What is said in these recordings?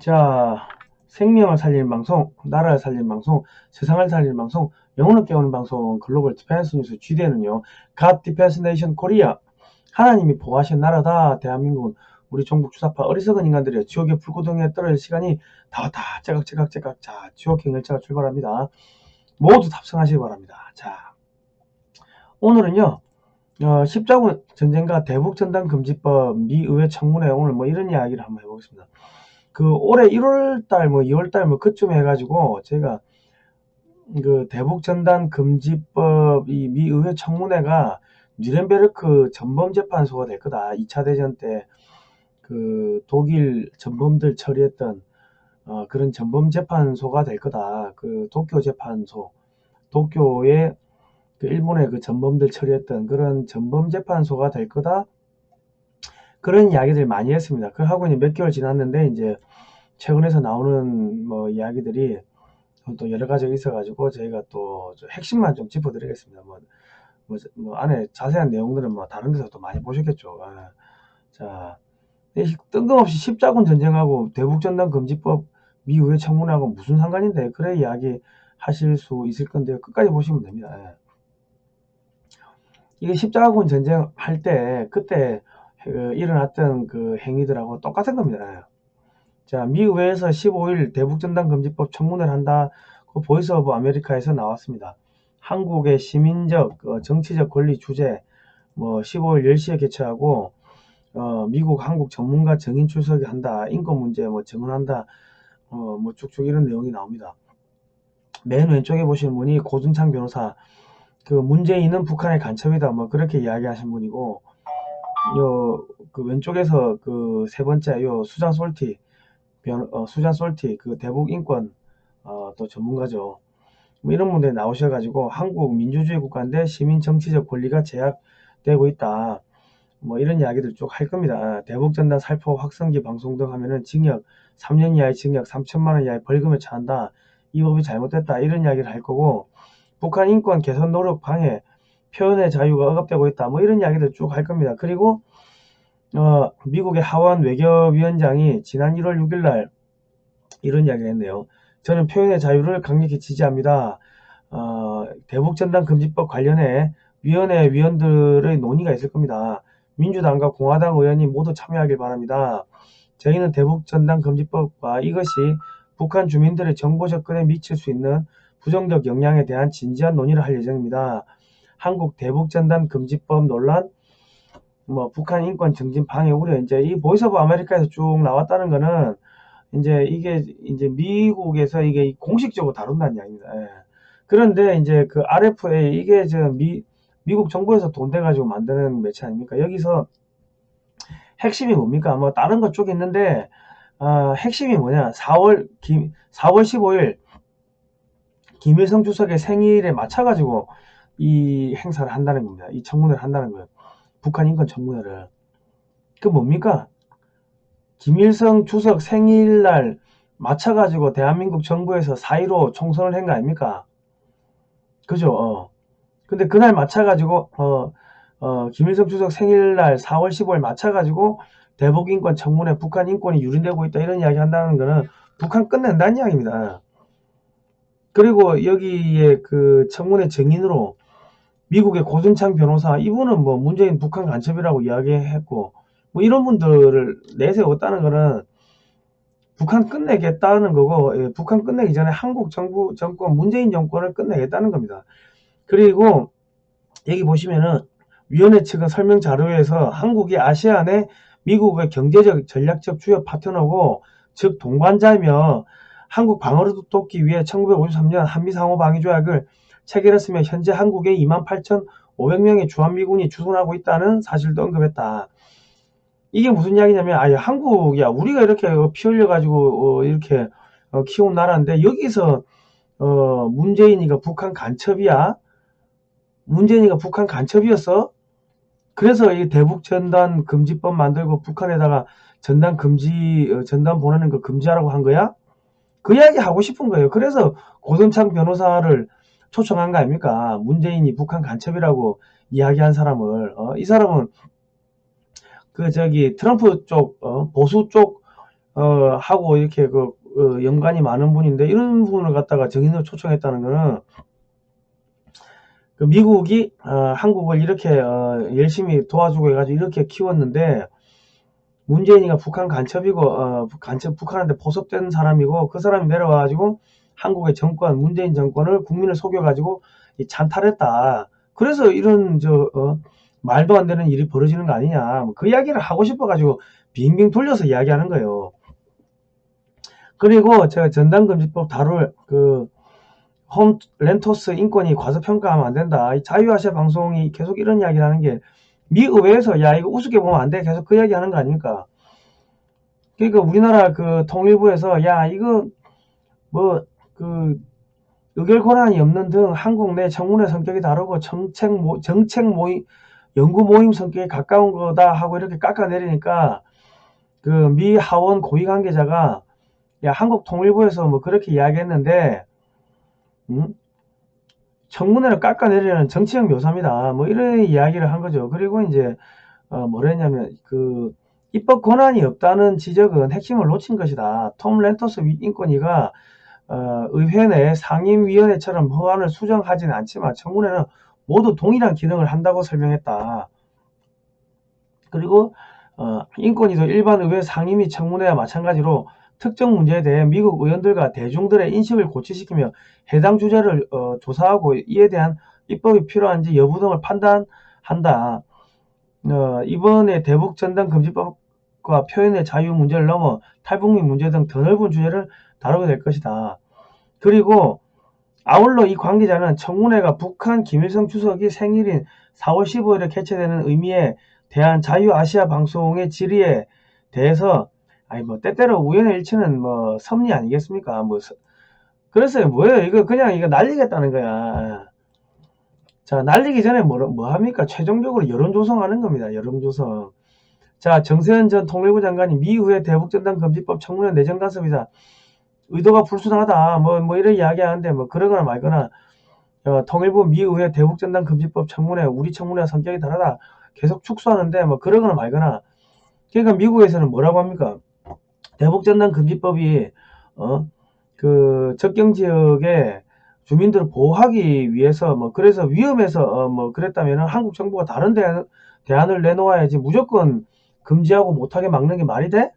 자, 생명을 살리는 방송, 나라를 살리는 방송, 세상을 살리는 방송, 영혼을 깨우는 방송, 글로벌 디펜스 뉴스 GDN은요, God Defense Nation Korea, 하나님이 보호하신 나라다. 대한민국은 우리 종북 주사파 어리석은 인간들의 지옥의 불고동에 떨어질 시간이 다 째깍째깍. 자, 지옥행 열차가 출발합니다. 모두 탑승하시기 바랍니다. 자, 오늘은요, 십자군 전쟁과 대북전단 금지법, 미 의회 청문회, 오늘 뭐 이런 이야기를 한번 해보겠습니다. 그 올해 1월달 뭐 2월달 뭐 그쯤 해가지고 제가 그 대북전단 금지법 이 미 의회 청문회가 뉘렌베르크 전범재판소가 될 거다. 2차 대전 때 그 독일 전범들 처리했던 그런 전범재판소가 될 거다. 그 도쿄 재판소, 도쿄에 그 일본의 그 전범들 처리했던 그런 전범재판소가 될 거다. 그런 이야기들 많이 했습니다. 그 하고 이제 몇 개월 지났는데 이제 최근에서 나오는 뭐 이야기들이 또 여러 가지가 있어가지고 저희가 또 핵심만 좀 짚어드리겠습니다. 뭐 안에 자세한 내용들은 뭐 다른 데서 또 많이 보셨겠죠. 자, 뜬금없이 십자군 전쟁하고 대북전단 금지법 미 의회 청문회하고 무슨 상관인데 그래 이야기 하실 수 있을 건데요. 끝까지 보시면 됩니다. 이게 십자군 전쟁 할 때 그때 일어났던 그 행위들하고 똑같은 겁니다. 자, 미 의회에서 15일 대북전단 금지법 청문회를 한다. 그 보이스 오브 아메리카에서 나왔습니다. 한국의 시민적, 정치적 권리 주제, 뭐 15일 10시에 개최하고 미국, 한국 전문가 정인 출석이 한다. 인권 문제 뭐 증언한다. 뭐 쭉쭉 이런 내용이 나옵니다. 맨 왼쪽에 보시는 분이 고준창 변호사. 그 문재인은 북한의 간첩이다. 뭐 그렇게 이야기하신 분이고, 그 왼쪽에서 그 세 번째 수잔 솔티. 수잔 솔티, 그 대북 인권 또 전문가죠. 뭐 이런 분들이 나오셔가지고 한국 민주주의 국가인데 시민 정치적 권리가 제약되고 있다. 뭐 이런 이야기들 쭉 할 겁니다. 대북전단 살포 확성기 방송 등 하면은 징역 3년 이하의 징역 3천만 원 이하의 벌금에 처한다. 이 법이 잘못됐다. 이런 이야기를 할 거고, 북한 인권 개선 노력 방해, 표현의 자유가 억압되고 있다. 뭐 이런 이야기를 쭉 할 겁니다. 그리고 미국의 하원 외교위원장이 지난 1월 6일 날 이런 이야기를 했네요. 저는 표현의 자유를 강력히 지지합니다. 대북전단 금지법 관련해 위원회 위원들의 논의가 있을 겁니다. 민주당과 공화당 의원이 모두 참여하길 바랍니다. 저희는 대북전단 금지법과 이것이 북한 주민들의 정보 접근에 미칠 수 있는 부정적 영향에 대한 진지한 논의를 할 예정입니다. 한국 대북전단 금지법 논란, 뭐 북한 인권 정진 방해 우려, 이제 이 보이스 오브 아메리카에서 쭉 나왔다는 거는 이제 이게 이제 미국에서 이게 공식적으로 다룬다는 이야기입니다. 그런데 이제 그 RFA 이게 미국 정부에서 돈 대가지고 만드는 매체 아닙니까? 여기서 핵심이 뭡니까? 뭐 다른 것 쭉 있는데 핵심이 뭐냐? 4월 15일 김일성 주석의 생일에 맞춰가지고 이 행사를 한다는 겁니다. 이 청문회를 한다는 거예요. 북한 인권 청문회를. 그 뭡니까? 김일성 주석 생일날 맞춰가지고 대한민국 정부에서 4.15 총선을 한 거 아닙니까? 그죠? 근데 그날 맞춰가지고, 김일성 주석 생일날 4월 15일 맞춰가지고 대북인권 청문회 북한 인권이 유린되고 있다. 이런 이야기 한다는 거는 북한 끝낸다는 이야기입니다. 그리고 여기에 그 청문회 증인으로 미국의 고준창 변호사, 이분은 뭐 문재인 북한 간첩이라고 이야기했고, 뭐 이런 분들을 내세웠다는 거는 북한 끝내겠다는 거고, 북한 끝내기 전에 한국 정부 정권, 문재인 정권을 끝내겠다는 겁니다. 그리고 여기 보시면은 위원회 측은 설명 자료에서 한국이 아시안의 미국의 경제적 전략적 주요 파트너고, 즉 동반자이며 한국 방어를 돕기 위해 1953년 한미상호방위조약을 체결했으며 현재 한국에 28,500명의 주한미군이 주둔하고 있다는 사실도 언급했다. 이게 무슨 이야기냐면, 한국이야, 우리가 이렇게 피 흘려가지고 이렇게 키운 나라인데 여기서 문재인이가 북한 간첩이야? 문재인이가 북한 간첩이었어? 그래서 이 대북전단 금지법 만들고 북한에다가 전단 보내는 거 금지하라고 한 거야? 그 이야기 하고 싶은 거예요. 그래서 고선창 변호사를 초청한 거 아닙니까? 문재인이 북한 간첩이라고 이야기한 사람을. 이 사람은 트럼프 쪽, 보수 쪽 하고 이렇게 연관이 많은 분인데, 이런 분을 갖다가 증인으로 초청했다는 거는 그 미국이 한국을 이렇게 열심히 도와주고 해가지고 이렇게 키웠는데, 문재인이가 북한 간첩이고 북한한테 포섭된 사람이고, 그 사람이 내려와가지고 한국의 정권, 문재인 정권을, 국민을 속여가지고 찬탈했다. 그래서 이런 말도 안 되는 일이 벌어지는 거 아니냐, 그 이야기를 하고 싶어가지고 빙빙 돌려서 이야기하는 거예요. 그리고 제가 전당금지법 다룰 홈 렌토스 인권이 과소평가하면 안 된다, 이 자유아시아 방송이 계속 이런 이야기를 하는 게, 미 의회에서 야 이거 우습게 보면 안 돼 계속 그 이야기 하는 거 아닙니까? 그러니까 우리나라 통일부에서 야 이거 뭐 의결 권한이 없는 등 한국 내 청문회 성격이 다르고 정책 모임, 연구 모임 성격에 가까운 거다 하고 이렇게 깎아내리니까, 미 하원 고위 관계자가 야 한국 통일부에서 뭐 그렇게 이야기했는데 청문회를 깎아내리는 정치적 묘사입니다, 뭐 이런 이야기를 한 거죠. 그리고 이제 뭐랬냐면 입법 권한이 없다는 지적은 핵심을 놓친 것이다. 톰 렌터스 인권위가 의회 내 상임위원회처럼 법안을 수정하지는 않지만 청문회는 모두 동일한 기능을 한다고 설명했다. 그리고 인권위도 일반 의회 상임위 청문회와 마찬가지로 특정 문제에 대해 미국 의원들과 대중들의 인식을 고취시키며 해당 주제를 조사하고 이에 대한 입법이 필요한지 여부 등을 판단한다. 이번에 대북 전당금지법과 표현의 자유 문제를 넘어 탈북민 문제 등 더 넓은 주제를 다루게 될 것이다. 그리고 아울러 이 관계자는 청문회가 북한 김일성 주석이 생일인 4월 15일에 개최되는 의미에 대한 자유아시아 방송의 질의에 대해서 때때로 우연의 일치는 섭리 아니겠습니까? 그래서 뭐예요? 이거 그냥 이거 날리겠다는 거야. 자, 날리기 전에 뭐 합니까? 최종적으로 여론 조성하는 겁니다. 여론 조성. 자, 정세현 전 통일부 장관이 미 의회 대북전당금지법 청문회 내정 간섭이다, 의도가 불순하다, 뭐 이런 이야기 하는데, 그러거나 말거나, 통일부 미 의회 대북전당금지법 청문회, 우리 청문회와 성격이 다르다 계속 축소하는데, 그러거나 말거나. 그러니까 미국에서는 뭐라고 합니까? 대북전당금지법이 접경 지역에 주민들을 보호하기 위해서 그래서 위험해서 그랬다면 한국 정부가 다른 대안을 내놓아야지 무조건 금지하고 못하게 막는 게 말이 돼?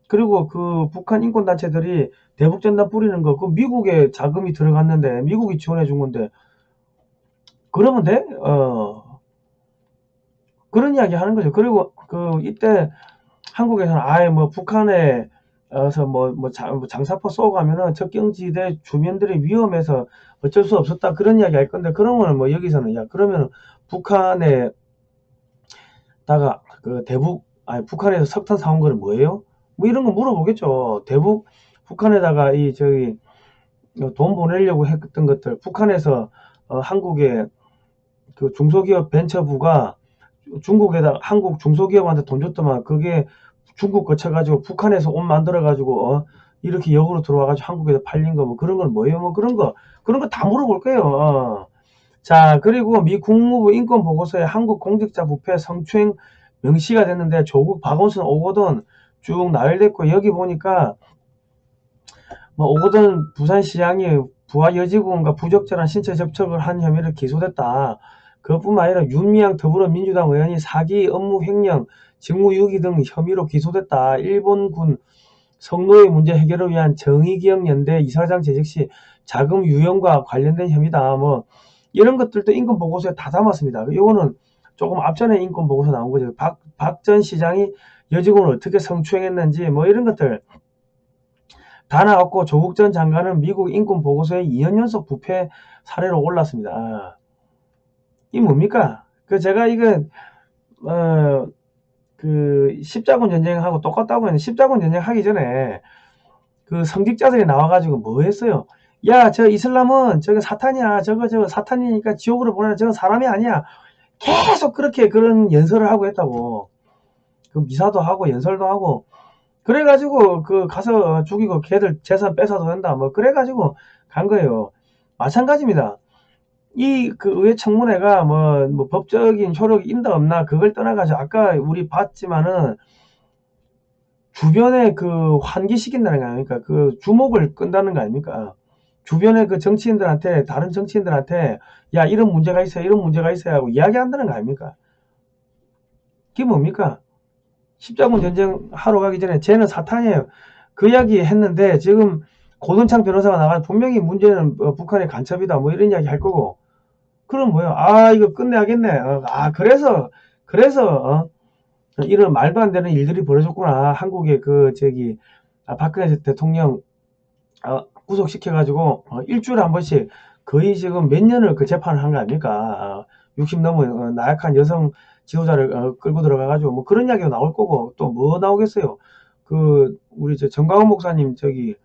그리고 북한 인권단체들이 대북전단 뿌리는 거, 미국에 자금이 들어갔는데 미국이 지원해 준 건데 그러면 돼? 그런 이야기 하는 거죠. 그리고 이때 한국에서는 북한에 장사포 쏘고 가면은 접경지대 주민들이 위험해서 어쩔 수 없었다, 그런 이야기 할 건데, 그러면 여기서는 그러면 북한에다가 북한에서 석탄 사온 거는 뭐예요? 이런 거 물어보겠죠. 북한에다가 돈 보내려고 했던 것들, 북한에서 한국의 중소기업 벤처부가 한국 중소기업한테 돈 줬더만 그게 중국 거쳐가지고 북한에서 옷 만들어가지고 이렇게 역으로 들어와가지고 한국에서 팔린 거, 그런 건 뭐예요? 그런 거 다 물어볼 거예요. 자, 그리고 미 국무부 인권보고서에 한국 공직자 부패 성추행 명시가 됐는데 조국, 박원순, 오거돈 쭉 나열됐고, 여기 보니까 오거돈 부산시장이 부하 여직원과 부적절한 신체 접촉을 한 혐의로 기소됐다. 그것뿐만 아니라 윤미향 더불어민주당 의원이 사기, 업무 횡령, 직무유기 등 혐의로 기소됐다. 일본군 성노예 문제 해결을 위한 정의기억연대 이사장 재직 시 자금 유용과 관련된 혐의다. 이런 것들도 인권보고서에 다 담았습니다. 이거는 조금 앞전에 인권보고서 나온 거죠. 박 전 시장이 여직원을 어떻게 성추행했는지 이런 것들 다 나왔고, 조국 전 장관은 미국 인권보고서에 2년 연속 부패 사례로 올랐습니다. 이 뭡니까? 제가 이거 십자군 전쟁하고 똑같다고 했는데, 십자군 전쟁 하기 전에 성직자들이 나와가지고 뭐 했어요? 야, 저 이슬람은 저거 사탄이야. 저거 사탄이니까 지옥으로 보내라. 저건 사람이 아니야. 계속 그런 연설을 하고 했다고. 미사도 하고 연설도 하고. 그래가지고 가서 죽이고 걔들 재산 뺏어도 된다. 그래가지고 간 거예요. 마찬가지입니다. 의회 청문회가 법적인 효력이 있나 없나 그걸 떠나가지고, 아까 우리 봤지만은 주변에 그 환기시킨다는 거 아닙니까? 그 주목을 끈다는 거 아닙니까? 주변에 그 정치인들한테, 다른 정치인들한테, 야, 이런 문제가 있어요, 이런 문제가 있어요 하고 이야기한다는 거 아닙니까? 그게 뭡니까? 십자군 전쟁 하러 가기 전에 쟤는 사탄이에요. 그 이야기 했는데 지금 고선창 변호사가 나가 분명히 문제는 북한의 간첩이다 뭐 이런 이야기 할 거고 그럼 뭐야? 아 이거 끝내야겠네. 그래서 이런 말도 안 되는 일들이 벌어졌구나. 한국의 그 저기 박근혜 대통령 구속시켜가지고 일주일에 한 번씩 거의 지금 몇 년을 그 재판을 한 거 아닙니까? 60 넘은 나약한 여성 지도자를 끌고 들어가가지고 뭐 그런 이야기가 나올 거고 또 뭐 나오겠어요? 그 우리 저 정광훈 목사님 저기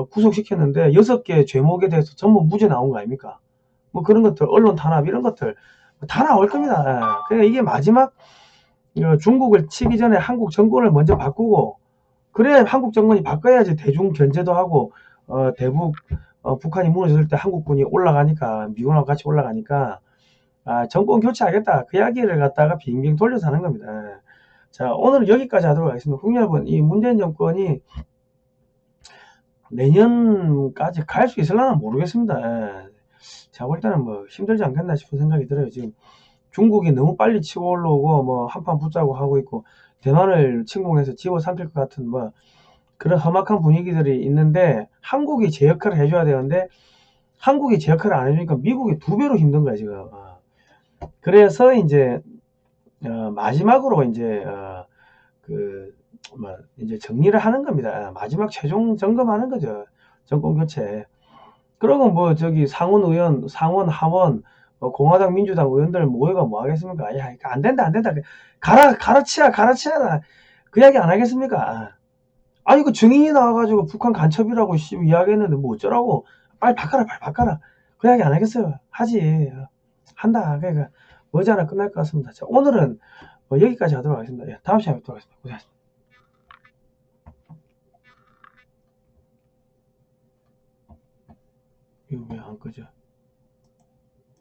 구속시켰는데 6개 죄목에 대해서 전부 무죄 나온 거 아닙니까? 뭐 그런 것들 언론 탄압 이런 것들 다 나올 겁니다. 그러니까 이게 마지막 중국을 치기 전에 한국 정권을 먼저 바꾸고 그래야 한국 정권이 바꿔야지 대중 견제도 하고 대북 북한이 무너졌을 때 한국군이 올라가니까 미군하고 같이 올라가니까 정권 교체하겠다 그 이야기를 갖다가 빙빙 돌려서 하는 겁니다. 자 오늘은 여기까지 하도록 하겠습니다. 국민 여러분 이 문재인 정권이 내년까지 갈 수 있을려나 모르겠습니다. 제가 볼 때는 뭐 힘들지 않겠나 싶은 생각이 들어요. 지금 중국이 너무 빨리 치고 올라오고 뭐 한판 붙자고 하고 있고 대만을 침공해서 집어삼킬 것 같은 뭐 그런 험악한 분위기들이 있는데 한국이 제 역할을 해줘야 되는데 한국이 제 역할을 안 해주니까 미국이 2배로 힘든 거야 지금. 그래서 이제 마지막으로 이제 뭐 이제 정리를 하는 겁니다. 마지막 최종 점검하는 거죠. 정권 교체. 그러고 뭐 저기 상원 의원, 상원 하원 공화당 민주당 의원들 모여가 뭐 하겠습니까? 야, 안 된다, 안 된다. 가라치야. 그 이야기 안 하겠습니까? 아니, 그 증인이 나와가지고 북한 간첩이라고 이야기했는데 뭐 어쩌라고. 빨리 바꿔라. 그 이야기 안 하겠어요. 하지. 한다. 그러니까 머지않아 끝날 것 같습니다. 자, 오늘은 여기까지 하도록 하겠습니다. 예, 다음 시간에 뵙도록 하겠습니다. 고생하셨습니다. 이거 왜 안 끄죠?